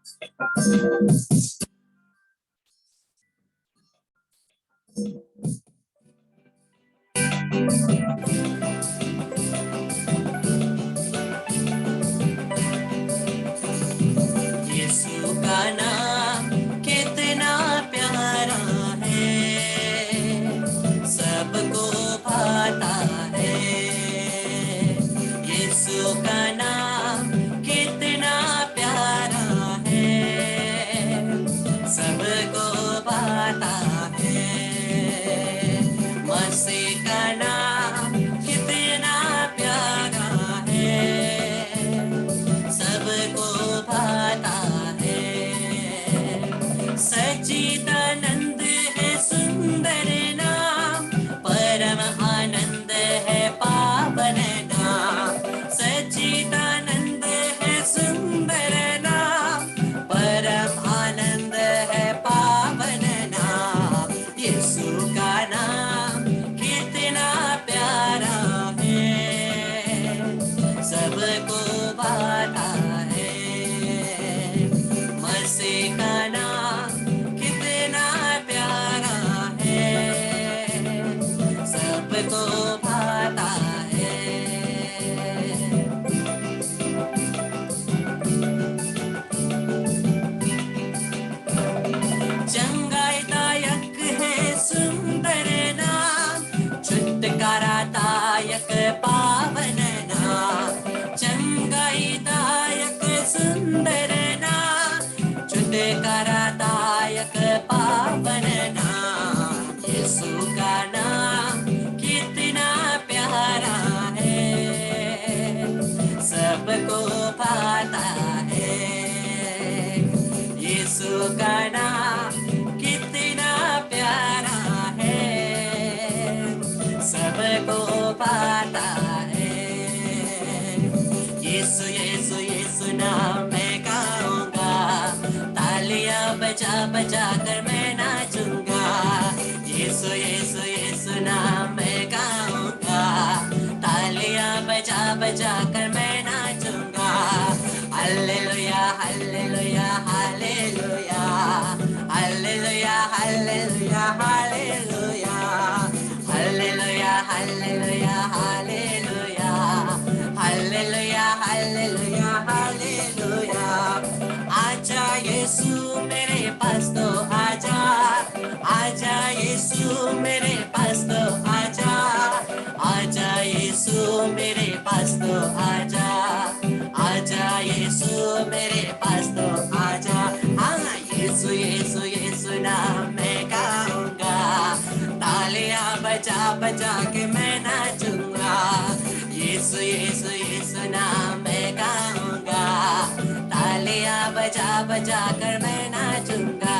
यीशु का नाम कितना प्यारा है, सबको भाता है। यीशु का नाम कितना प्यारा है, सबको भाता है। मसीह का नाम कितना प्यारा है, सबको भाता है। सच्चिदानंद है सुंदर नाम, परम आनंद है पावन नाम। सच्चिदानंद है सुंदर नाम, परम आनंद है पावन नाम। यीशु का नाम कितना प्यारा है, सबको भाता है। मसीह का नाम कितना प्यारा है, सबको भाता है। चंगाईदायक है सुंदर नाम, छुटकारादायक पावन नाम। चंगाईदायक सुंदर नाम, छुटकारादायक पावन नाम। यीशु का नाम कितना प्यारा है, सबको भाता है। यीशु का नाम कितना प्यारा है, सबको भाता है। यीशु यीशु यीशु नाम मैं गाऊंगा, तालियां बजा बजा कर मैं नाचूंगा। यीशु यीशु यीशु नाम मैं गाऊंगा, तालियां बजा बजा कर मैं नाचूंगा। Hallelujah hallelujah hallelujah hallelujah hallelujah hallelujah hallelujah hallelujah hallelujah hallelujah hallelujah hallelujah. आजा यीशु मेरे पास तो आजा, आजा यीशु मेरे पास तो आजा, आजा यीशु मेरे पास तो आजा, आजा यीशु मेरे पास तो आजा। हाँ यीशु यीशु यीशु नाम मैं गाऊंगा, तालियां बजा बजा के मैं नाचूंगा। यीशु यीशु यीशु नाम मैं गाऊंगा, तालियां बजा बजा कर मैं नाचूंगा।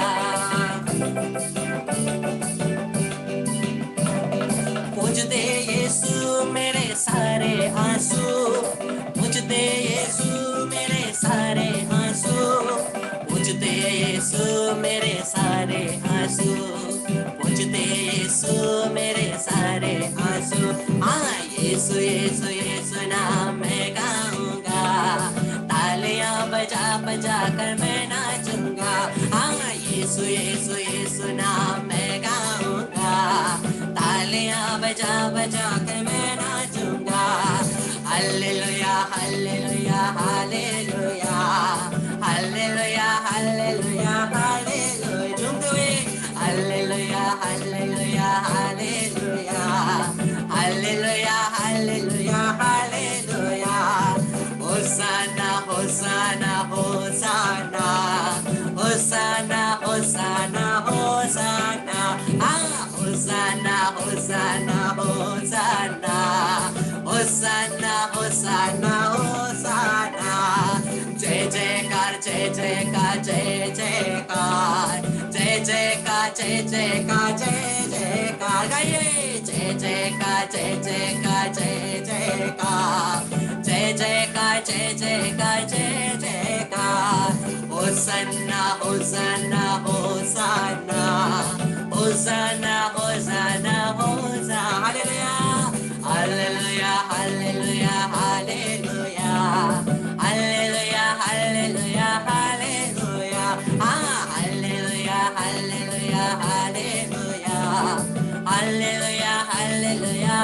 पूज दे यीशु मेरे सारे आंसू, पूज दे यीशु मेरे सारे आंसू, पूज दे यीशु मेरे सारे आंसू, पूज दे यीशु मेरे सारे आंसू। हाँ यीशु यीशु यीशु नाम मैं गाऊंगा, तालियां बजा बजा कर मैं नाचूंगा। हाँ यीशु यीशु यीशु नाम मैं गाऊंगा, तालियां बजा बजा कर मैं नाचूंगा। Hallelujah hallelujah hallelujah hallelujah hallelujah hallelujah. झूमते हुए hallelujah hallelujah hallelujah hallelujah hallelujah hallelujah. Hosanna hosanna hosanna hosanna hosanna hosanna. हाँ hosanna hosanna hosanna hosanna hosanna होसाना। जय जयकार जय जयकार जय जयकार जय जयकार जय जयकार जय जयकार। गाइए जय जयकार जय जयकार जय जयकार जय जयकार जय जयकार जय जयकार। Hosanna Hosanna Hosanna Hosanna Hosanna Hosanna. Hallelujah hallelujah hallelujah hallelujah hallelujah hallelujah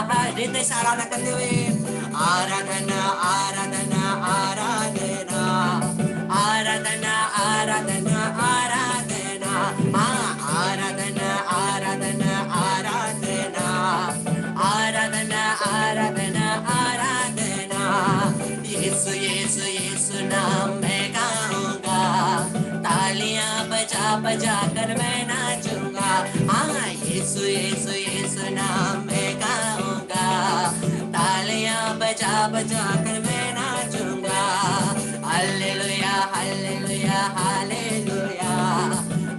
हृदय से आराधना करते हुए आराधना आराधना आराधना आराधना आराधना आराधना आराधना आराधना आराधना आराधना आराधना आराधना यीशु यीशु यीशु नाम मैं गाऊंगा तालियां बजा बजा कर मैं नाचूंगा यीशु यीशु यीशु नाम मैं गाऊंगा तालियां बजा बजा कर मैं नाचूंगा hallelujah hallelujah hallelujah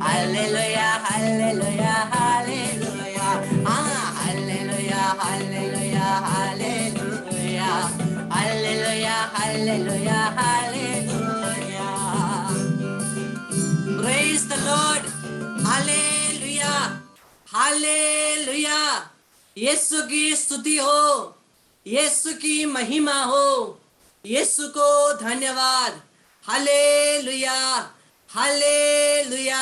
hallelujah hallelujah hallelujah hallelujah hallelujah hallelujah hallelujah hallelujah hallelujah praise the lord hallelujah hallelujah Yeshu की स्तुति हो यीशु की महिमा हो यीशु को धन्यवाद हालेलुया हालेलुया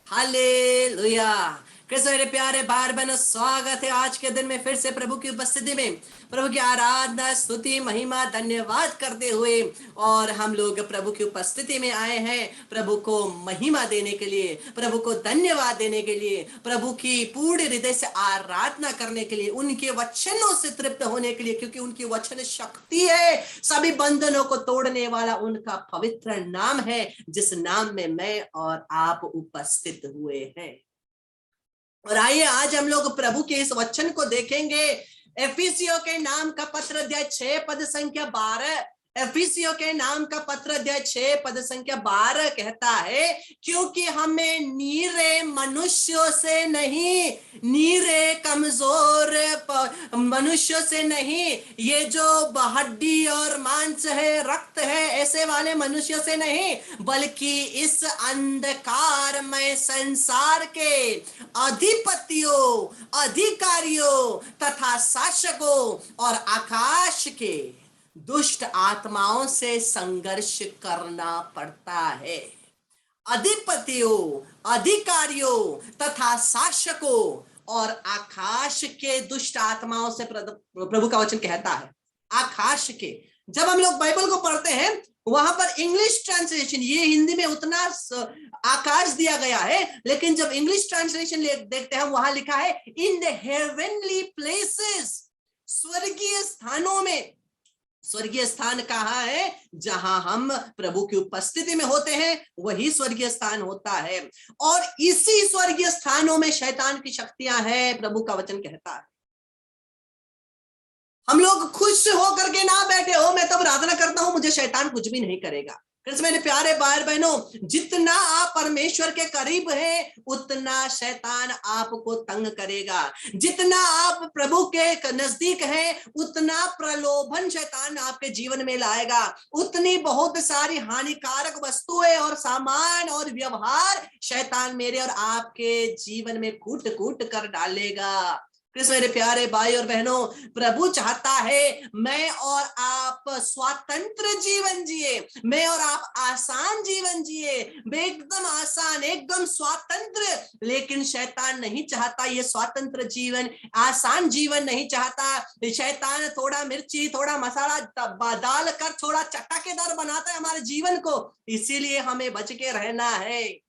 हालेलुया। कैसे मेरे प्यारे भाई बहनों स्वागत है आज के दिन में फिर से प्रभु की उपस्थिति में प्रभु की आराधना स्तुति महिमा धन्यवाद करते हुए और हम लोग प्रभु की उपस्थिति में आए हैं प्रभु को महिमा देने के लिए प्रभु को धन्यवाद देने के लिए प्रभु की पूर्ण हृदय से आराधना करने के लिए उनके वचनों से तृप्त होने के लिए क्योंकि उनकी वचन शक्ति है सभी बंधनों को तोड़ने वाला उनका पवित्र नाम है जिस नाम में मैं और आप उपस्थित हुए हैं। और आइए आज हम लोग प्रभु के इस वचन को देखेंगे एफिसियों के नाम का पत्र अध्याय 6 पद संख्या 12 एफिसियों के नाम का पत्र अध्याय 6 पद संख्या 12 कहता है क्योंकि हमें नीरे मनुष्यों से नहीं नीरे कमजोर मनुष्यों से नहीं ये जो हड्डी और मांस है रक्त है ऐसे वाले मनुष्यों से नहीं बल्कि इस अंधकारमय संसार के अधिपतियों अधिकारियों तथा शासकों और आकाश के दुष्ट आत्माओं से संघर्ष करना पड़ता है। अधिपतियों अधिकारियों तथा शासकों और आकाश के दुष्ट आत्माओं से प्रभु का वचन कहता है आकाश के। जब हम लोग बाइबल को पढ़ते हैं वहां पर इंग्लिश ट्रांसलेशन ये हिंदी में उतना आकाश दिया गया है लेकिन जब इंग्लिश ट्रांसलेशन देखते हैं वहां लिखा है इन द हेवनली प्लेसेस स्वर्गीय स्थानों में। स्वर्गीय स्थान कहाँ है जहां हम प्रभु की उपस्थिति में होते हैं वही स्वर्गीय स्थान होता है और इसी स्वर्गीय स्थानों में शैतान की शक्तियां हैं प्रभु का वचन कहता है। हम लोग खुश होकर के ना बैठे हो मैं तब प्रार्थना करता हूं मुझे शैतान कुछ भी नहीं करेगा। मेरे प्यारे भाई बहनों जितना आप परमेश्वर के करीब हैं उतना शैतान आपको तंग करेगा। जितना आप प्रभु के नजदीक हैं उतना प्रलोभन शैतान आपके जीवन में लाएगा। उतनी बहुत सारी हानिकारक वस्तुएं और सामान और व्यवहार शैतान मेरे और आपके जीवन में कूट कूट कर डालेगा। मेरे प्यारे भाई और बहनों प्रभु चाहता है मैं और आप स्वतंत्र जीवन जिए मैं और आप आसान जीवन जिए एकदम आसान एकदम स्वतंत्र। लेकिन शैतान नहीं चाहता ये स्वतंत्र जीवन आसान जीवन नहीं चाहता। शैतान थोड़ा मिर्ची थोड़ा मसाला डाल कर थोड़ा चटकेदार बनाता है हमारे जीवन को। इसीलिए हमें बच के रहना है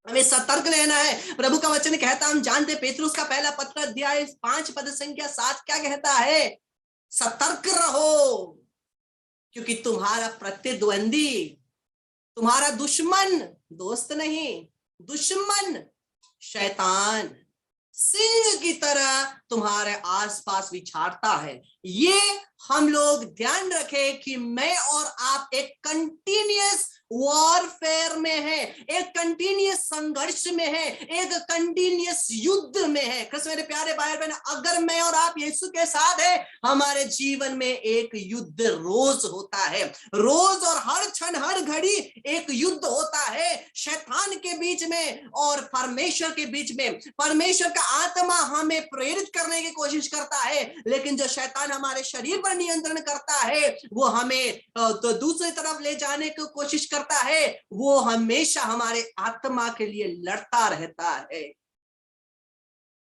हमें सतर्क रहना है। प्रभु का वचन कहता हम जानते पेतरुस का पहला पत्र अध्याय 5 पद संख्या 7 क्या कहता है सतर्क रहो क्योंकि तुम्हारा प्रतिद्वंदी तुम्हारा दुश्मन दोस्त नहीं दुश्मन शैतान सिंह की तरह तुम्हारे आसपास विचरता है। ये हम लोग ध्यान रखें कि मैं और आप एक कंटिन्यूअस वॉरफेयर में है एक कंटिन्यूअस संघर्ष में है एक कंटिन्यूअस युद्ध में है। कृष्ण मेरे प्यारे भाई बहन अगर मैं और आप यीशु के साथ है हमारे जीवन में एक युद्ध रोज होता है रोज और हर क्षण हर घड़ी एक युद्ध होता है शैतान के बीच में और परमेश्वर के बीच में। परमेश्वर का आत्मा हमें प्रेरित करने की कोशिश करता है लेकिन जो शैतान हमारे शरीर पर नियंत्रण करता है वो हमें तो दूसरी तरफ ले जाने की कोशिश करता है। वो हमेशा हमारे आत्मा के लिए लड़ता रहता है।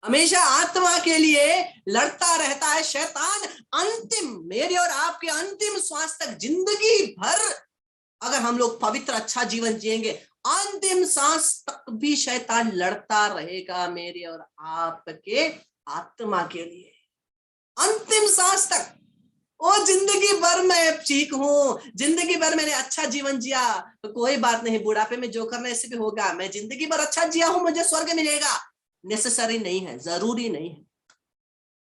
हमेशा आत्मा के लिए लड़ता रहता है शैतान। अंतिम, मेरे और आपके अंतिम श्वास तक, जिंदगी भर अगर हम लोग पवित्र अच्छा जीवन जिएंगे, अंतिम सांस तक भी शैतान लड़ता रहेगा मेरे और आपके आत्मा के लिए, अंतिम सांस तक। ओ जिंदगी भर मैं ठीक हूं, जिंदगी भर मैंने अच्छा जीवन जिया, तो कोई बात नहीं, बुढ़ापे में जो करना है इसी पे होगा, मैं जिंदगी भर अच्छा जिया हूं, मुझे स्वर्ग मिलेगा। नेसेसरी नहीं है, जरूरी नहीं है।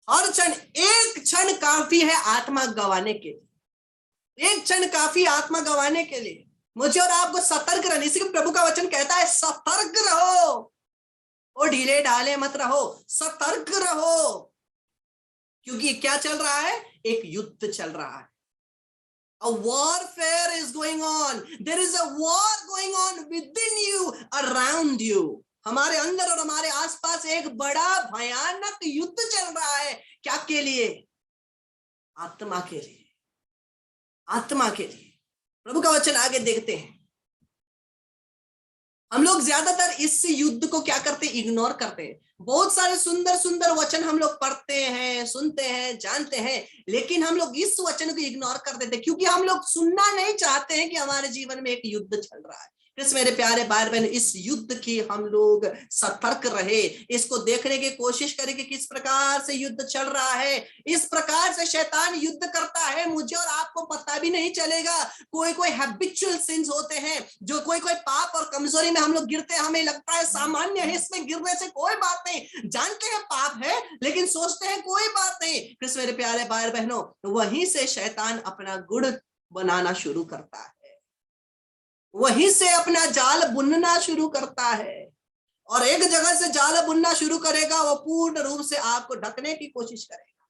हर क्षण, एक क्षण काफी है आत्मा गंवाने के लिए, एक क्षण काफी आत्मा गंवाने के लिए। मुझे और आपको सतर्क रहना, इसी को प्रभु का वचन कहता है, सतर्क रहो और ढीले ढाले मत रहो, सतर्क रहो। क्योंकि क्या चल रहा है? एक युद्ध चल रहा है। A warfare is going on. There is a war going on within you, around you. हमारे अंदर और हमारे आसपास एक बड़ा भयानक युद्ध चल रहा है। क्या के लिए? आत्मा के लिए, आत्मा के लिए। प्रभु का वचन आगे देखते हैं। हम लोग ज्यादातर इस युद्ध को क्या करते हैं? इग्नोर करते हैं। बहुत सारे सुंदर सुंदर वचन हम लोग पढ़ते हैं, सुनते हैं, जानते हैं, लेकिन हम लोग इस वचन को इग्नोर कर देते हैं, क्योंकि हम लोग सुनना नहीं चाहते हैं कि हमारे जीवन में एक युद्ध चल रहा है। कृष्ण मेरे प्यारे भाई बहन, इस युद्ध की हम लोग सतर्क रहे, इसको देखने की कोशिश करें कि किस प्रकार से युद्ध चल रहा है। इस प्रकार से शैतान युद्ध करता है, मुझे और आपको पता भी नहीं चलेगा। कोई कोई हैबिचुअल सिंस होते हैं, जो कोई कोई पाप और कमजोरी में हम लोग गिरते हैं, हमें लगता है सामान्य है, इसमें गिरने से कोई बात नहीं, जानते हैं पाप है लेकिन सोचते हैं कोई बात नहीं। कृष्ण मेरे प्यारे भाई बहनों, वहीं से शैतान अपना गुड़ बनाना शुरू करता है, वहीं से अपना जाल बुनना शुरू करता है, और एक जगह से जाल बुनना शुरू करेगा, वो पूर्ण रूप से आपको ढकने की कोशिश करेगा।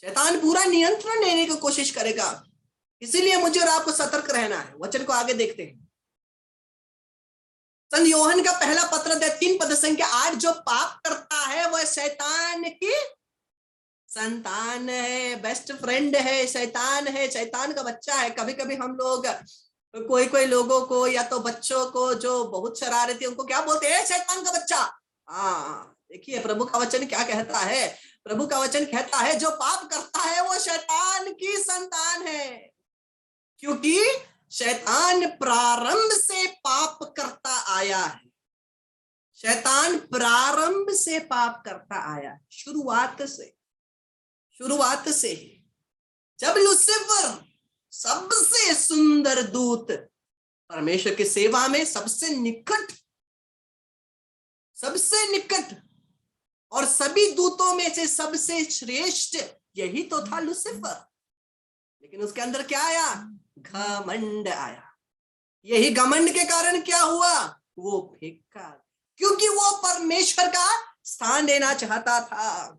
शैतान पूरा नियंत्रण लेने की कोशिश करेगा। इसीलिए मुझे और आपको सतर्क रहना है। वचन को आगे देखते हैं। संत यूहन्ना का पहला पत्र अध्याय 3 पद संख्या 8, जो पाप करता है वह शैतान की संतान है, बेस्ट फ्रेंड है, शैतान है, शैतान का बच्चा है। कभी कभी हम लोग कोई कोई लोगों को या तो बच्चों को जो बहुत शरारती है उनको क्या बोलते हैं? शैतान का बच्चा। हाँ, देखिए प्रभु का वचन क्या कहता है। प्रभु का वचन कहता है जो पाप करता है वो शैतान की संतान है, क्योंकि शैतान प्रारंभ से पाप करता आया है। शैतान प्रारंभ से पाप करता आया है, शुरुआत से ही। जब लूसीफर सबसे सुंदर दूत, परमेश्वर की सेवा में सबसे निकट और सभी दूतों में से सबसे श्रेष्ठ यही तो था लूसीफर, लेकिन उसके अंदर क्या आया? घमंड आया। यही घमंड के कारण क्या हुआ? वो फेंका, क्योंकि वो परमेश्वर का स्थान लेना चाहता था,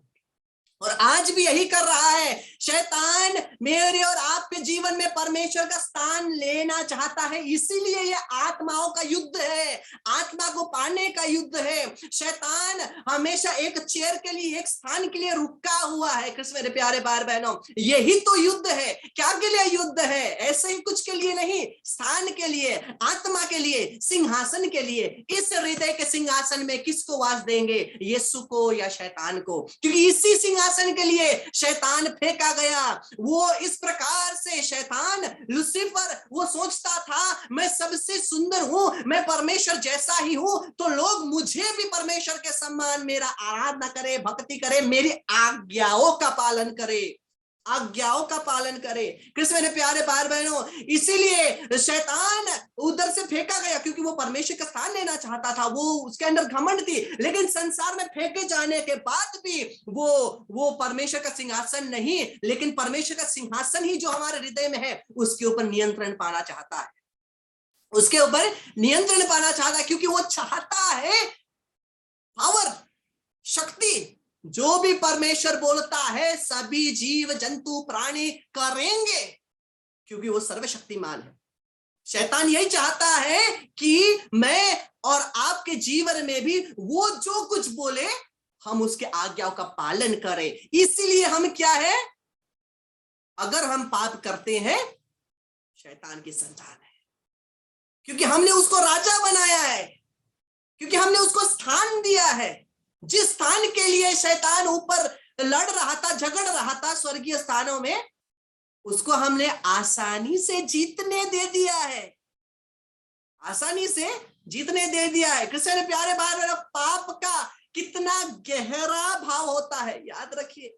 और आज भी यही कर रहा है। शैतान मेरे और आपके जीवन में परमेश्वर का स्थान लेना चाहता है, इसीलिए ये आत्माओं का युद्ध है, आत्मा को पाने का युद्ध है। शैतान हमेशा एक चेयर के लिए, एक स्थान के लिए रुका हुआ है। कृष्ण मेरे प्यारे भाई बहनों, यही तो युद्ध है। क्या के लिए युद्ध है? ऐसे ही कुछ के लिए नहीं, स्थान के लिए, आत्मा के लिए, सिंहासन के लिए। इस हृदय के सिंहासन में किसको वास देंगे? यीशु को या शैतान को? क्योंकि इसी सिंहासन के लिए शैतान फेंका गया। वो इस प्रकार से शैतान लूसीफर, वो सोचता था मैं सबसे सुंदर हूं, मैं परमेश्वर जैसा ही हूं, तो लोग मुझे भी परमेश्वर के सम्मान, मेरा आराधना करे, भक्ति करे, मेरी आज्ञाओं का पालन करे, आज्ञाओं का पालन करे। कृष्ण मेरे प्यारे भाई बहनों, इसीलिए शैतान उधर से फेंका गया, क्योंकि वो परमेश्वर का स्थान लेना चाहता था, वो उसके अंदर घमंड थी। लेकिन संसार में फेंके जाने के बाद भी वो परमेश्वर का सिंहासन नहीं, लेकिन परमेश्वर का सिंहासन ही जो हमारे हृदय में है उसके ऊपर नियंत्रण पाना चाहता है, उसके ऊपर नियंत्रण पाना चाहता है, क्योंकि वो चाहता है पावर, शक्ति। जो भी परमेश्वर बोलता है सभी जीव जंतु प्राणी करेंगे, क्योंकि वो सर्वशक्तिमान है। शैतान यही चाहता है कि मैं और आपके जीवन में भी वो जो कुछ बोले हम उसके आज्ञाओं का पालन करें। इसीलिए हम क्या है? अगर हम पाप करते हैं, शैतान की संतान है, क्योंकि हमने उसको राजा बनाया है, क्योंकि हमने उसको स्थान दिया है। जिस स्थान के लिए शैतान ऊपर लड़ रहा था, झगड़ रहा था स्वर्गीय स्थानों में, उसको हमने आसानी से जीतने दे दिया है, आसानी से जीतने दे दिया है। कृष्ण प्यारे भाई, पाप का कितना गहरा भाव होता है, याद रखिए।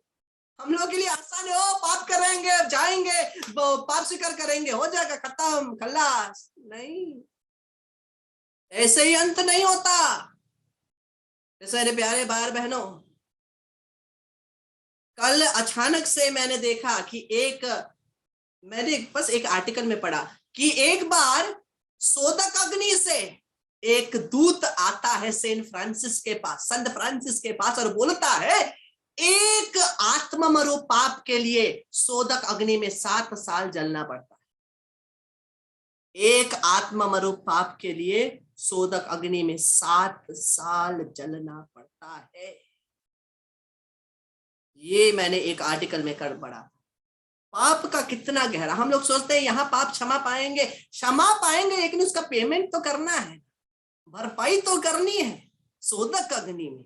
हम लोग के लिए आसान है, ओ पाप करेंगे, जाएंगे, पाप स्वीकार करेंगे, हो जाएगा, खत्म, खल्लास। नहीं, ऐसे ही अंत नहीं होता। मेरे प्यारे भाई बहनों, कल अचानक से मैंने देखा कि मैंने बस एक आर्टिकल में पढ़ा कि एक बार सोदक अग्नि से एक दूत आता है सेंट फ्रांसिस के पास, संत फ्रांसिस के पास, और बोलता है एक आत्ममरु पाप के लिए सोदक अग्नि में 7 साल जलना पड़ता है। एक आत्ममरु पाप के लिए सोदक अग्नि में 7 साल जलना पड़ता है। ये मैंने एक आर्टिकल में कर पढ़ा। पाप का कितना गहरा, हम लोग सोचते हैं यहाँ पाप क्षमा पाएंगे, क्षमा पाएंगे, लेकिन उसका पेमेंट तो करना है, भरपाई तो करनी है सोदक अग्नि में।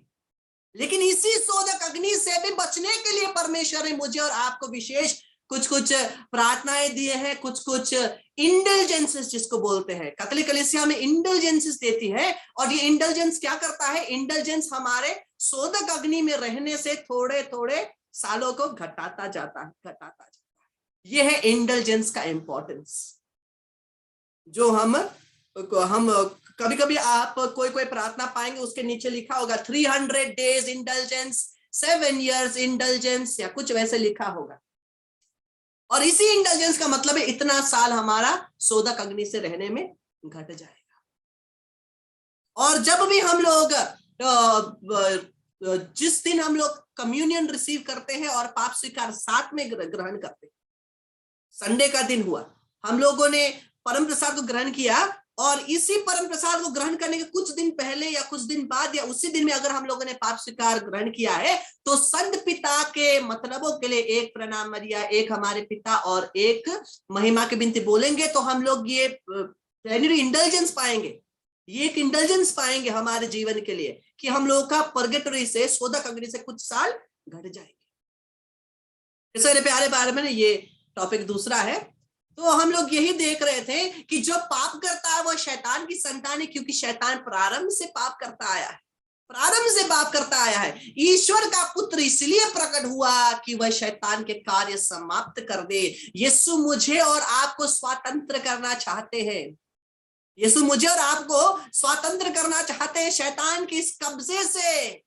लेकिन इसी सोदक अग्नि से भी बचने के लिए परमेश्वर ने मुझे और आपको विशेष कुछ कुछ प्रार्थनाएं दिए हैं, कुछ कुछ इंडल्जेंसेस जिसको बोलते हैं। कैथोलिक कलीसिया में इंडल्जेंसेस देती है, और ये इंडल्जेंस क्या करता है? इंडल्जेंस हमारे सोदक अग्नि में रहने से थोड़े थोड़े सालों को घटाता जाता है। ये है इंडल्जेंस का इंपॉर्टेंस, जो हम कभी कभी आप कोई प्रार्थना पाएंगे, उसके नीचे लिखा होगा 300 days इंडल्जेंस, 7 years इंडल्जेंस, या कुछ वैसे लिखा होगा। और इसी इंडल्जेंस का मतलब है इतना साल हमारा सोदक अग्नि से रहने में घट जाएगा। और जब भी हम लोग जिस दिन हम लोग कम्युनियन रिसीव करते हैं और पाप स्वीकार साथ में ग्रहण करते हैं, संडे का दिन हुआ, हम लोगों ने परम प्रसाद को ग्रहण किया, और इसी परम प्रसाद को ग्रहण करने के कुछ दिन पहले या कुछ दिन बाद या उसी दिन में अगर हम लोगों ने पाप स्वीकार ग्रहण किया है, तो संत पिता के मतलबों के लिए एक प्रणाम मरिया, एक हमारे पिता और एक महिमा की विनती बोलेंगे, तो हम लोग ये प्लेनेटरी इंडल्जेंस पाएंगे। ये एक इंडल्जेंस पाएंगे हमारे जीवन के लिए कि हम लोगों का पर्गेटरी से, सोदक अग्नि से कुछ साल घट जाएंगे। मेरे प्यारे बारे में ये टॉपिक दूसरा है। तो हम लोग यही देख रहे थे कि जो पाप करता है वो शैतान की संतान है, क्योंकि शैतान प्रारंभ से पाप करता आया है, प्रारंभ से पाप करता आया है। ईश्वर का पुत्र इसलिए प्रकट हुआ कि वह शैतान के कार्य समाप्त कर दे। यीशु मुझे और आपको स्वतंत्र करना चाहते हैं, यीशु मुझे और आपको स्वतंत्र करना चाहते हैं शैतान के इस कब्जे से।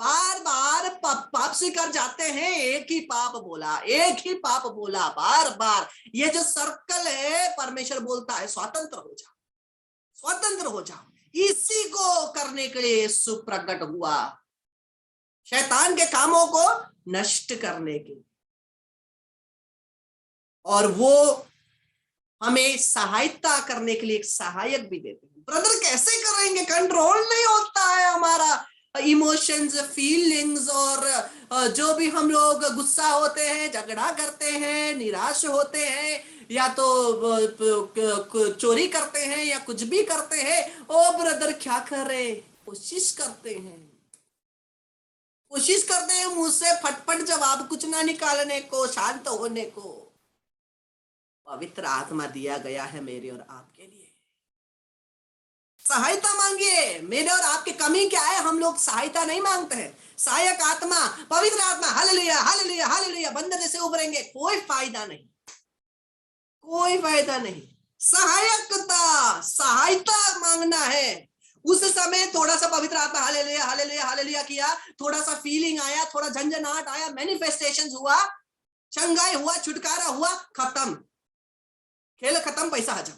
बार बार पाप स्वीकार जाते हैं, एक ही पाप बोला, एक ही पाप बोला, बार बार। ये जो सर्कल है, परमेश्वर बोलता है स्वतंत्र हो जाओ, स्वतंत्र हो जाओ। इसी को करने के लिए यीशु प्रकट हुआ, शैतान के कामों को नष्ट करने के लिए। और वो हमें सहायता करने के लिए एक सहायक भी देते हैं। ब्रदर कैसे करेंगे? कंट्रोल नहीं होता है हमारा इमोशंस, फीलिंग्स, और जो भी हम लोग गुस्सा होते हैं, झगड़ा करते हैं, निराश होते हैं, या तो चोरी करते हैं, या कुछ भी करते हैं। ओ ब्रदर क्या करे? कोशिश करते हैं मुंह से फटफट जवाब कुछ ना निकालने को, शांत होने को। पवित्र आत्मा दिया गया है मेरे और आपके लिए। सहायता मांगिए। मेरे और आपकी कमी क्या है? हम लोग सहायता नहीं मांगते हैं। सहायक आत्मा, पवित्र आत्मा, हालेलुया हालेलुया हालेलुया, बंदर जैसे उभरेंगे, कोई फायदा नहीं, कोई फायदा नहीं। सहायकता, सहायता मांगना है। उस समय थोड़ा सा पवित्र आत्मा हालेलुया हालेलुया हालेलुया किया, थोड़ा सा फीलिंग आया, थोड़ा झंझनाहट आया, मैनिफेस्टेशंस हुआ, चंगाई हुआ, छुटकारा हुआ, खत्म, खेल खत्म, पैसा हजम,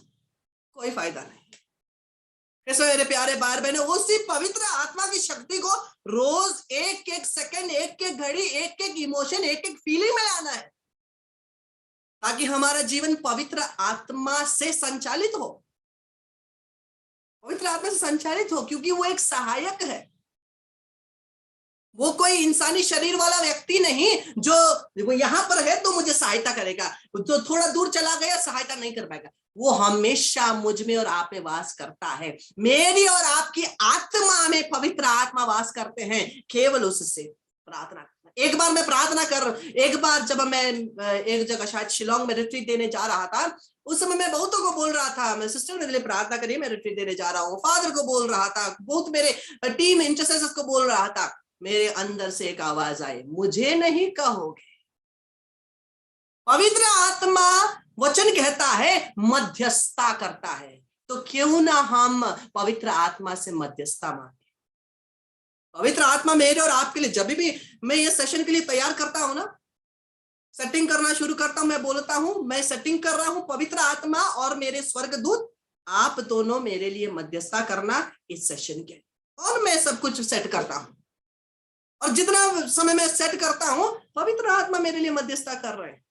कोई फायदा नहीं। कैसे मेरे प्यारे भाई बहनों, उसी पवित्र आत्मा की शक्ति को रोज एक एक सेकंड, एक एक घड़ी, एक एक इमोशन, एक एक फीलिंग में लाना है, ताकि हमारा जीवन पवित्र आत्मा से संचालित हो, पवित्र आत्मा से संचालित हो, क्योंकि वो एक सहायक है। वो कोई इंसानी शरीर वाला व्यक्ति नहीं जो वो यहाँ पर है तो मुझे सहायता करेगा, तो थोड़ा दूर चला गया सहायता नहीं कर पाएगा। वो हमेशा मुझ में और आप में वास करता है। मेरी और आपकी आत्मा में पवित्र आत्मा वास करते हैं। केवल उससे प्रार्थना करना। एक बार मैं प्रार्थना कर, एक बार जब मैं एक जगह शायद शिलोंग में रिट्रीट देने जा रहा था, उस समय मैं बहुतों को बोल रहा था, मैं सिस्टर मेरे लिए प्रार्थना करिए, मैं रिट्रीट देने जा रहा हूँ। फादर को बोल रहा था, बहुत मेरे टीम इंटरसेसर्स को बोल रहा था। मेरे अंदर से एक आवाज आई, मुझे नहीं कहोगे। पवित्र आत्मा वचन कहता है मध्यस्थता करता है, तो क्यों ना हम पवित्र आत्मा से मध्यस्थता मांगे। पवित्र आत्मा मेरे और आपके लिए, जब भी मैं ये सेशन के लिए तैयार करता हूं ना, सेटिंग करना शुरू करता हूं, मैं बोलता हूं मैं सेटिंग कर रहा हूं, पवित्र आत्मा और मेरे स्वर्गदूत आप दोनों मेरे लिए मध्यस्थता करना इस सेशन के, और मैं सब कुछ सेट करता हूं। और जितना समय मैं सेट करता हूं, पवित्र आत्मा मेरे लिए मध्यस्थता कर रहे हैं,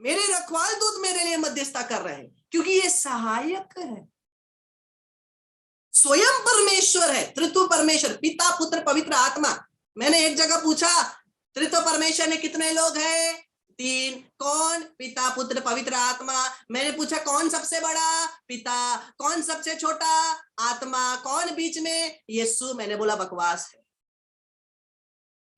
मेरे रखवाल दूत मेरे लिए मध्यस्थता कर रहे हैं, क्योंकि ये सहायक है। स्वयं परमेश्वर है, त्रित्व परमेश्वर, पिता पुत्र पवित्र आत्मा। मैंने एक जगह पूछा त्रित्व परमेश्वर ने कितने लोग हैं? 3। कौन? पिता पुत्र पवित्र आत्मा। मैंने पूछा कौन सबसे बड़ा? पिता। कौन सबसे छोटा? आत्मा। कौन बीच में? यीशु। मैंने बोला बकवास है,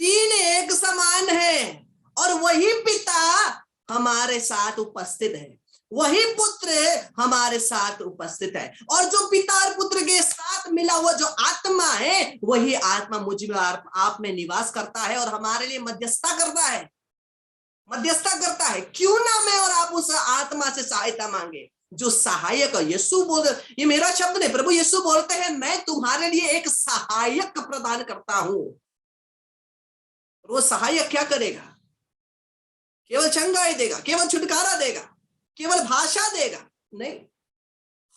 3 एक समान है, और वही पिता हमारे साथ उपस्थित है, वही पुत्र हमारे साथ उपस्थित है, और जो पिता और पुत्र के साथ मिला हुआ जो आत्मा है, वही आत्मा मुझ में और आप में निवास करता है और हमारे लिए मध्यस्थता करता है, मध्यस्थता करता है। क्यों ना मैं और आप उस आत्मा से सहायता मांगे जो सहायक है। यीशु बोल, ये मेरा शब्द नहीं, प्रभु यीशु बोलते हैं मैं तुम्हारे लिए एक सहायक प्रदान करता हूं। वो सहायक क्या करेगा? केवल चंगाई देगा, केवल छुटकारा देगा, केवल भाषा देगा? नहीं,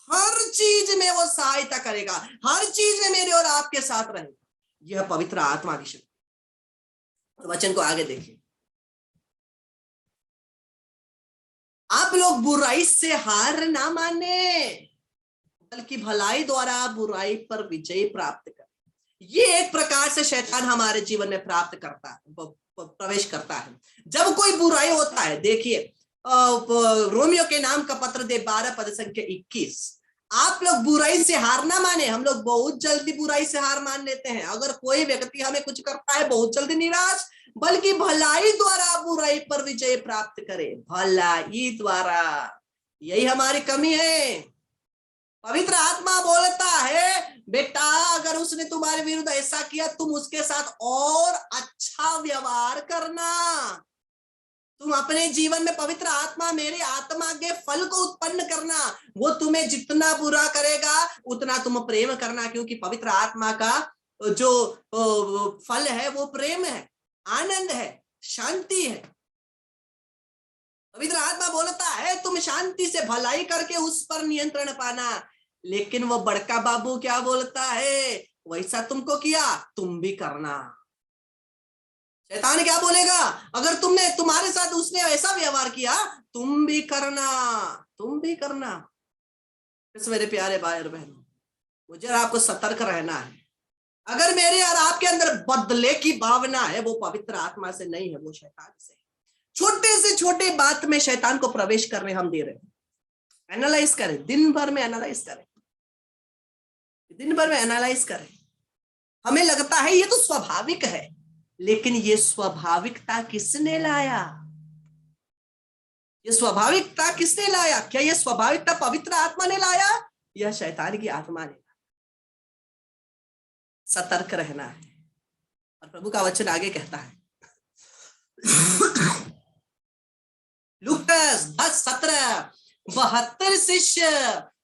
हर चीज में वो सहायता करेगा, हर चीज में मेरे और आपके साथ रहेगा। यह पवित्र आत्मा की शक्ति। वचन को आगे देखिए, आप लोग बुराई से हार ना माने, बल्कि भलाई द्वारा बुराई पर विजय प्राप्त कर। ये एक प्रकार से शैतान हमारे जीवन में प्राप्त करता है, प्रवेश करता है। जब कोई बुराई होता है, देखिए रोमियो के नाम का पत्र दे 12 पद संख्या 21, आप लोग बुराई से हार ना माने। हम लोग बहुत जल्दी बुराई से हार मान लेते हैं। अगर कोई व्यक्ति हमें कुछ करता है, बहुत जल्दी निराश, बल्कि भलाई द्वारा बुराई पर विजय प्राप्त करे। भलाई द्वारा, यही हमारी कमी है। पवित्र आत्मा बोलता है बेटा अगर उसने तुम्हारे विरुद्ध ऐसा किया, तुम उसके साथ और अच्छा व्यवहार करना। तुम अपने जीवन में पवित्र आत्मा, मेरे आत्मा के फल को उत्पन्न करना। वो तुम्हें जितना बुरा करेगा उतना तुम प्रेम करना, क्योंकि पवित्र आत्मा का जो फल है वो प्रेम है, आनंद है, शांति है। पवित्र आत्मा बोलता है तुम शांति से भलाई करके उस पर नियंत्रण पाना। लेकिन वो बड़का बाबू क्या बोलता है? वैसा तुमको किया तुम भी करना। शैतान क्या बोलेगा? अगर तुमने, तुम्हारे साथ उसने ऐसा व्यवहार किया, तुम भी करना, तुम भी करना। इस मेरे प्यारे भाई और बहनों, मुझे आपको सतर्क रहना है। अगर मेरे और आपके अंदर बदले की भावना है, वो पवित्र आत्मा से नहीं है, वो शैतान से। छोटे से छोटे बात में शैतान को प्रवेश करने हम दे रहे हैं। एनालाइज करें, दिन भर में एनालाइज करें, दिन भर में एनालाइज करें। हमें लगता है ये तो स्वाभाविक है, लेकिन ये स्वाभाविकता किसने लाया? ये स्वाभाविकता किसने लाया? क्या ये स्वाभाविकता पवित्र आत्मा ने लाया या शैतान की आत्मा ने? सतर्क रहना है। और प्रभु का वचन आगे कहता है लूकास 10:17, 72 शिष्य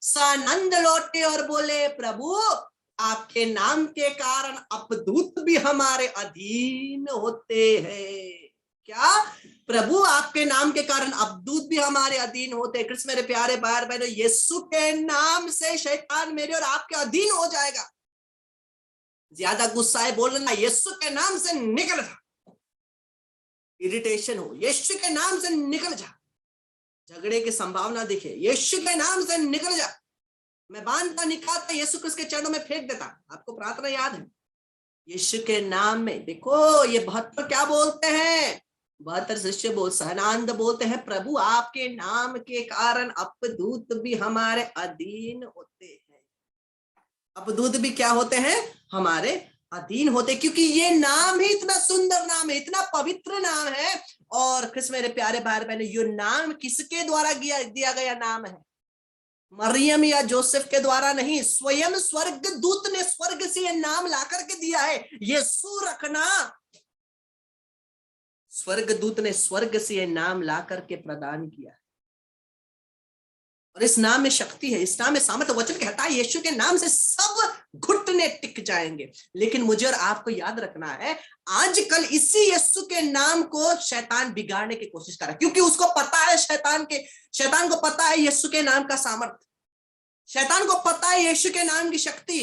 सानंद लौटे और बोले प्रभु आपके नाम के कारण अपदूत भी हमारे अधीन होते हैं। क्या? प्रभु आपके नाम के कारण अपदूत भी हमारे अधीन होते हैं। कृष्ण मेरे प्यारे भाई बहनों, यीशु के नाम से शैतान मेरे और आपके अधीन हो जाएगा। ज्यादा गुस्सा है बोलना, यीशु के नाम से निकल जा। इरिटेशन हो, यीशु के नाम से निकल जा। झगड़े की संभावना दिखे, यीशु के नाम से निकल जा। मैं बांधता निकालता यीशु क्रिस्त के चरणों में फेंक देता। आपको प्रार्थना याद है? यीशु के नाम में देखो, ये 72 क्या बोलते हैं, 72 शिष्य सहनानंद बोलते हैं, प्रभु आपके नाम के कारण अपदूत भी हमारे अधीन होते हैं। अपदूत भी क्या होते हैं, हमारे अधीन होते, क्योंकि ये नाम ही इतना सुंदर नाम है, इतना पवित्र नाम है। और कृष्ण मेरे प्यारे भाई बहन, ये नाम किसके द्वारा दिया गया नाम है? मरियम या जोसेफ के द्वारा नहीं, स्वयं स्वर्ग दूत ने स्वर्ग से यह नाम ला करके दिया है। यीशु रखना, स्वर्ग दूत ने स्वर्ग से यह नाम ला करके प्रदान किया। और इस नाम में शक्ति है, इस नाम में सामर्थ्य। वचन कहता है यीशु के नाम से सब घुटने टिक जाएंगे। लेकिन मुझे और आपको याद रखना है, आजकल इसी यीशु के नाम को शैतान बिगाड़ने की कोशिश कर रहा है, क्योंकि उसको पता है, शैतान को पता है यीशु के नाम का सामर्थ्य, शैतान को पता है यीशु के नाम की शक्ति।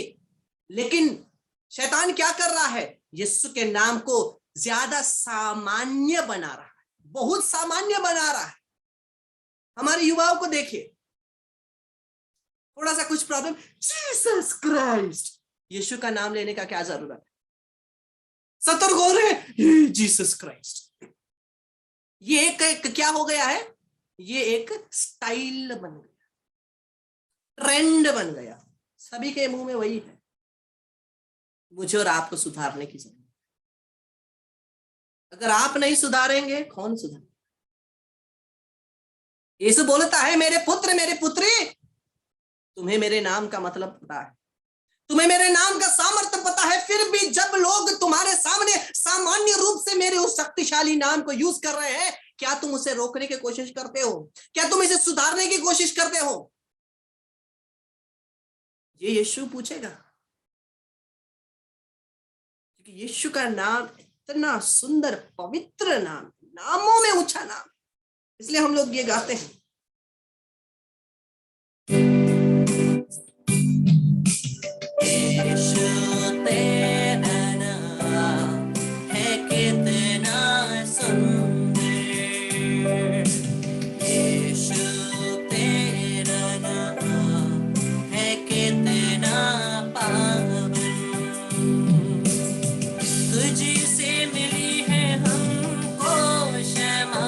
लेकिन शैतान क्या कर रहा है, यीशु के नाम को ज्यादा सामान्य बना रहा है, बहुत सामान्य बना रहा है। हमारे युवाओं को देखिए, थोड़ा सा कुछ प्रॉब्लम, जीसस क्राइस्ट, यीशु का नाम लेने का क्या जरूरत है? सतर्क हो रहे, जीसस क्राइस्ट। ये एक क्या हो गया है, ये एक स्टाइल बन गया, ट्रेंड बन गया, सभी के मुंह में वही है। मुझे और आपको सुधारने की जरूरत है। अगर आप नहीं सुधारेंगे, कौन सुधारेगा? यीशु बोलता है, मेरे पुत्र मेरे पुत्री, तुम्हें मेरे नाम का मतलब पता है, तुम्हें मेरे नाम का सामर्थ्य पता है, फिर भी जब लोग तुम्हारे सामने सामान्य रूप से मेरे उस शक्तिशाली नाम को यूज कर रहे हैं, क्या तुम उसे रोकने की कोशिश करते हो? क्या तुम इसे सुधारने की कोशिश करते हो? ये यीशु पूछेगा, क्योंकि यीशु का नाम इतना सुंदर पवित्र नाम, नामों में ऊंचा नाम, इसलिए हम लोग ये गाते हैं। यीशु तेरा नाम है कितना सुंदर, यीशु तेरा नाम है कितना पावन, तुझी से मिली है हमको क्षमा,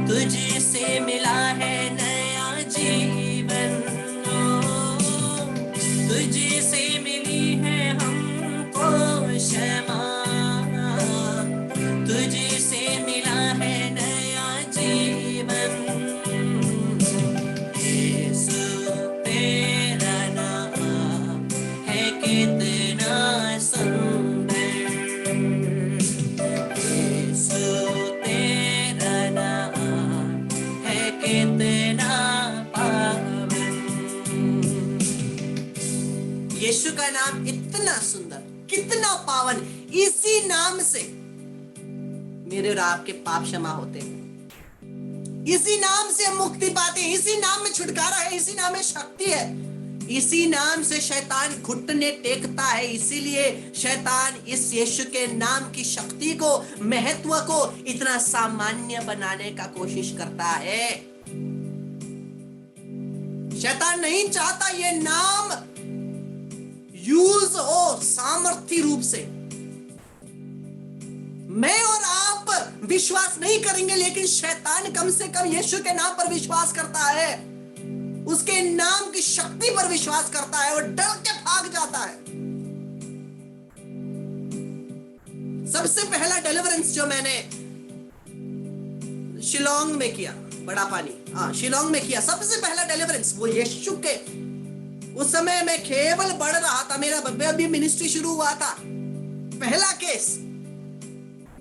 तुझी से मिला है नया जीवन, तुझी से मिली है हमको क्षमा, तुझी से मिला है नया जीवन, यीशु तेरा नाम है कितना सुंदर, यीशु तेरा नाम है कितना पावन। यीशु का नाम इतना सुंदर, कितना पावन, इसी नाम से मेरे और आपके पाप क्षमा होते हैं, इसी नाम से हम मुक्ति पाते हैं, इसी नाम में छुटकारा है, इसी नाम में शक्ति है, इसी नाम से शैतान घुटने टेकता है। इसीलिए शैतान इस यीशु के नाम की शक्ति को, महत्व को इतना सामान्य बनाने का कोशिश करता है। शैतान नहीं चाहता ये नाम यूज हो सामर्थ्य रूप से। मैं और आप विश्वास नहीं करेंगे, लेकिन शैतान कम से कम यीशु के नाम पर विश्वास करता है, उसके नाम की शक्ति पर विश्वास करता है और डर के भाग जाता है। सबसे पहला डिलीवरेंस जो मैंने शिलोंग में किया, बड़ा पानी, शिलोंग में किया, सबसे पहला डिलीवरेंस वो यीशु के, उस समय मैं केवल पढ़ रहा था, मेरा अभी मिनिस्ट्री शुरू हुआ था। पहला केस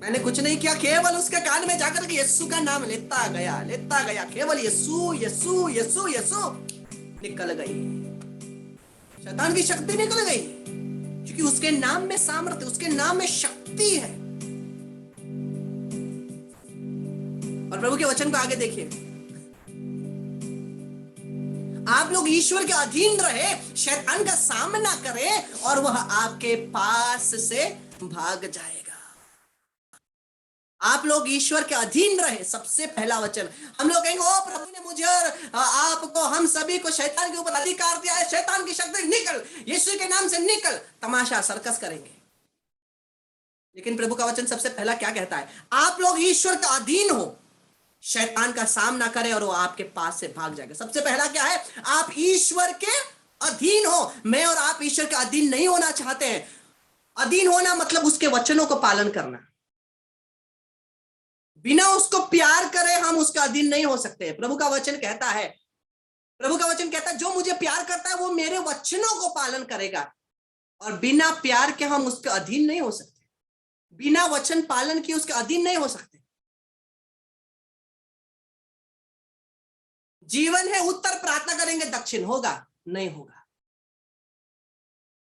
मैंने कुछ नहीं किया, केवल उसके कान में जाकर के यीशु का नाम लेता गया, केवल यीशु यीशु यीशु यीशु, निकल गई, शैतान की शक्ति निकल गई, क्योंकि उसके नाम में सामर्थ्य, उसके नाम में शक्ति है। और प्रभु के वचन को आगे देखिए, आप लोग ईश्वर के अधीन रहे, शैतान का सामना करें और वह आपके पास से भाग जाएगा। आप लोग ईश्वर के अधीन रहे, सबसे पहला वचन। हम लोग कहेंगे ओ प्रभु ने मुझे और आपको, हम सभी को शैतान के ऊपर अधिकार दिया है, शैतान की शक्ति निकल, यीशु के नाम से निकल, तमाशा सर्कस करेंगे। लेकिन प्रभु का वचन सबसे पहला क्या कहता है? आप लोग ईश्वर का अधीन हो, शैतान का सामना करें और वो आपके पास से भाग जाएगा। सबसे पहला क्या है? आप ईश्वर के अधीन हो। मैं और आप ईश्वर के अधीन नहीं होना चाहते हैं। अधीन होना मतलब उसके वचनों को पालन करना। बिना उसको प्यार करे हम उसका अधीन नहीं हो सकते। प्रभु का वचन कहता है, जो मुझे प्यार करता है वो मेरे वचनों को पालन करेगा। और बिना प्यार के हम उसके अधीन नहीं हो सकते, बिना वचन पालन किए उसके अधीन नहीं हो सकते। जीवन है उत्तर, प्रार्थना करेंगे दक्षिण, होगा नहीं होगा।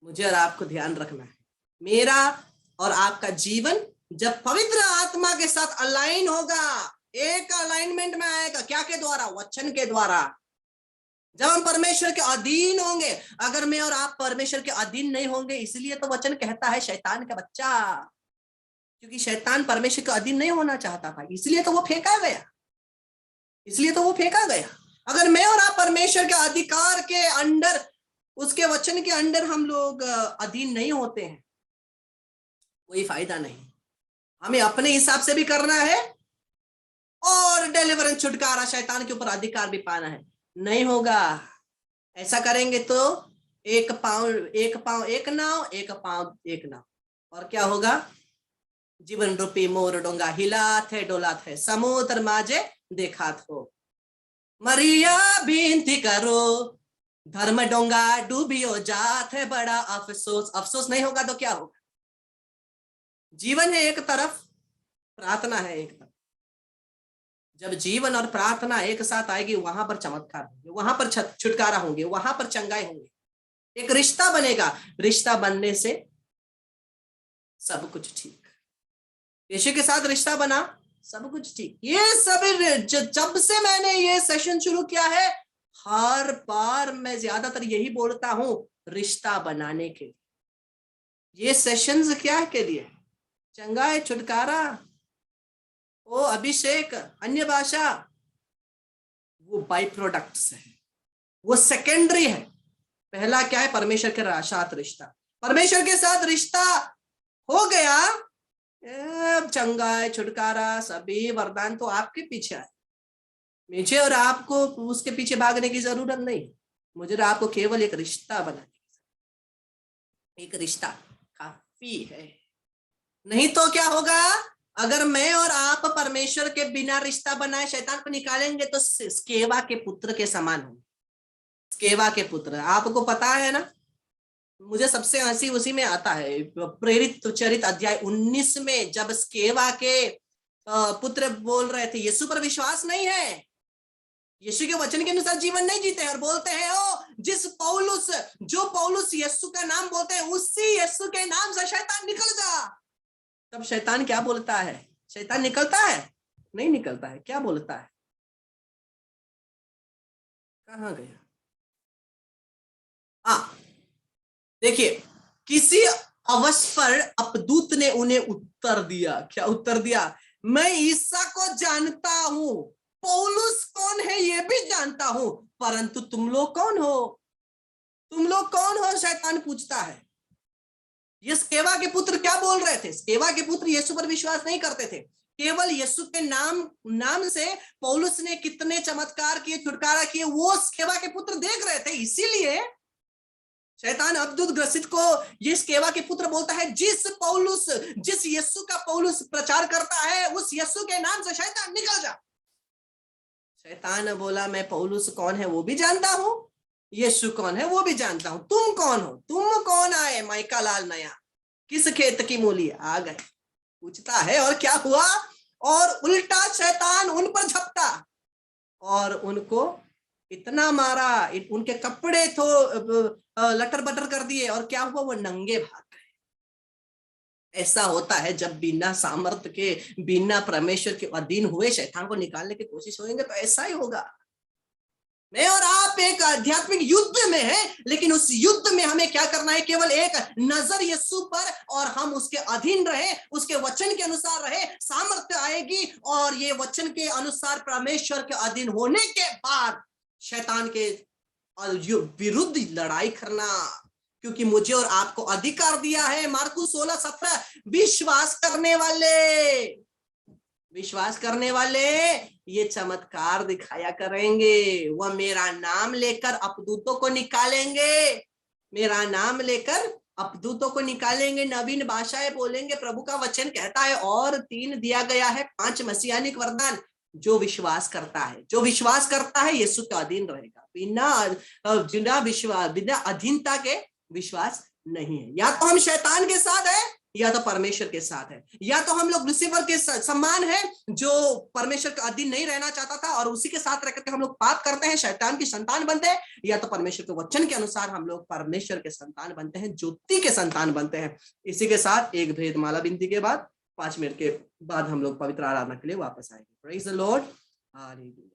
मुझे और आपको ध्यान रखना है, मेरा और आपका जीवन जब पवित्र आत्मा के साथ अलाइन होगा, एक अलाइनमेंट में आएगा। क्या के द्वारा? वचन के द्वारा। जब हम परमेश्वर के अधीन होंगे, अगर मैं और आप परमेश्वर के अधीन नहीं होंगे, इसलिए तो वचन कहता है शैतान का बच्चा, क्योंकि शैतान परमेश्वर के अधीन नहीं होना चाहता था, इसलिए तो वो फेंका गया। अगर मैं और आप परमेश्वर के अधिकार के अंडर, उसके वचन के अंडर हम लोग अधीन नहीं होते हैं, कोई फायदा नहीं। हमें अपने हिसाब से भी करना है और डिलीवरेंस, छुटकारा, शैतान के ऊपर अधिकार भी पाना है, नहीं होगा। ऐसा करेंगे तो एक पांव एक नाव, एक पांव एक नाव, और क्या होगा? जीवन रूपी मोर डोंगा हिलात है डोलात है, समुद्र माजे देखात हो। मरिया बिनती करो, धर्म डोंगा डूबियो जात है, बड़ा अफसोस नहीं होगा तो क्या होगा? जीवन है एक तरफ, प्रार्थना है एक तरफ। जब जीवन और प्रार्थना एक साथ आएगी, वहां पर चमत्कार होंगे, वहां पर छुटकारा होंगे, वहां पर चंगाई होंगे, एक रिश्ता बनेगा। रिश्ता बनने से सब कुछ ठीक। यीशु के साथ रिश्ता बना, सब कुछ ठीक। ये सब जब से मैंने ये सेशन शुरू किया है, हर बार मैं ज्यादातर यही बोलता हूं, रिश्ता बनाने के लिए। ये सेशंस क्या है के लिए? चंगाई, छुटकारा, ओ अभिषेक, अन्य भाषा, वो बाई प्रोडक्ट्स है, वो सेकेंडरी है। पहला क्या है? परमेश्वर के साथ रिश्ता। परमेश्वर के साथ रिश्ता हो गया, चंगाई, छुटकारा, सभी वरदान तो आपके पीछे है। मुझे और आपको उसके पीछे भागने की जरूरत नहीं। मुझे और आपको केवल एक रिश्ता बनाने की, एक रिश्ता काफी है। नहीं तो क्या होगा? अगर मैं और आप परमेश्वर के बिना रिश्ता बनाए शैतान को निकालेंगे तो स्केवा के पुत्र के समान होंगे। स्केवा के पुत्र, आपको पता है ना, मुझे सबसे हंसी उसी में आता है, प्रेरित चरित अध्याय 19 में, जब स्केवा के पुत्र बोल रहे थे यीशु पर विश्वास नहीं है, यीशु के वचन के अनुसार जीवन नहीं जीते, और बोलते हैं जो पौलुस यीशु का नाम बोलते हैं, उसी यीशु के नाम से शैतान निकल जा। तब शैतान क्या बोलता है? शैतान निकलता है? नहीं निकलता है। क्या बोलता है? कहां गया? देखिए, किसी अवसर पर अपदूत ने उन्हें उत्तर दिया। क्या उत्तर दिया? मैं ईसा को जानता हूं, पौलुस कौन है ये भी जानता हूं, परंतु तुम लोग कौन हो? शैतान पूछता है। ये स्केवा के पुत्र क्या बोल रहे थे? स्केवा के पुत्र यीशु पर विश्वास नहीं करते थे। केवल यीशु के नाम से पौलुस ने कितने चमत्कार किए, छुटकारा किए, वो स्केवा के पुत्र देख रहे थे। इसीलिए शैतान अब्दुत ग्रसित को ये स्केवा के पुत्र बोलता है, जिस यीशु का पौलुस प्रचार करता है, उस यीशु के नाम से शैतान निकल जा। शैतान बोला, मैं पौलुस कौन है वो भी जानता हूं, यीशु कौन है वो भी जानता हूं, तुम कौन हो? तुम कौन आए? माइका लाल नया, किस खेत की मूली? आ गए, पूछता है। और क्या हुआ? और उल्टा शैतान उन पर झपटा और उनको इतना मारा, उनके कपड़े तो लटर बटर कर दिए, और क्या हुआ? वो नंगे भाग गए। ऐसा होता है जब बिना सामर्थ्य के, बिना परमेश्वर के अधीन हुए शैतान को निकालने की कोशिश होंगे, तो ऐसा ही होगा। मैं और आप एक आध्यात्मिक युद्ध में है, लेकिन उस युद्ध में हमें क्या करना है? केवल एक नजर यीशु पर, और हम उसके अधीन रहे, उसके वचन के अनुसार रहे। सामर्थ्य आएगी और ये वचन के अनुसार परमेश्वर के अधीन होने के बाद शैतान के विरुद्ध लड़ाई करना, क्योंकि मुझे और आपको अधिकार दिया है। मार्कुस 16:17, विश्वास करने वाले ये चमत्कार दिखाया करेंगे। वह मेरा नाम लेकर अपदूतों को निकालेंगे, मेरा नाम लेकर अपदूतों को निकालेंगे, नवीन भाषाएं बोलेंगे। प्रभु का वचन कहता है और 3 दिया गया है, 5 मसीहानिक वरदान। जो विश्वास करता है यीशु के अधीन रहेगा। बिना अधीनता के विश्वास नहीं है। या तो हम शैतान के साथ है या तो परमेश्वर के साथ है। या तो हम लोग लूसीफर के समान है जो परमेश्वर के अधीन नहीं रहना चाहता था और उसी के साथ रहकर के हम लोग पाप करते हैं, शैतान की संतान बनते हैं। या तो परमेश्वर के वचन के अनुसार हम लोग परमेश्वर के संतान बनते हैं, ज्योति के संतान बनते हैं। इसी के साथ एक भेदमाला विनती के बाद 5 मिनट के बाद हम लोग पवित्र आराधना के लिए वापस आएंगे। Praise the lord. हालेलुया।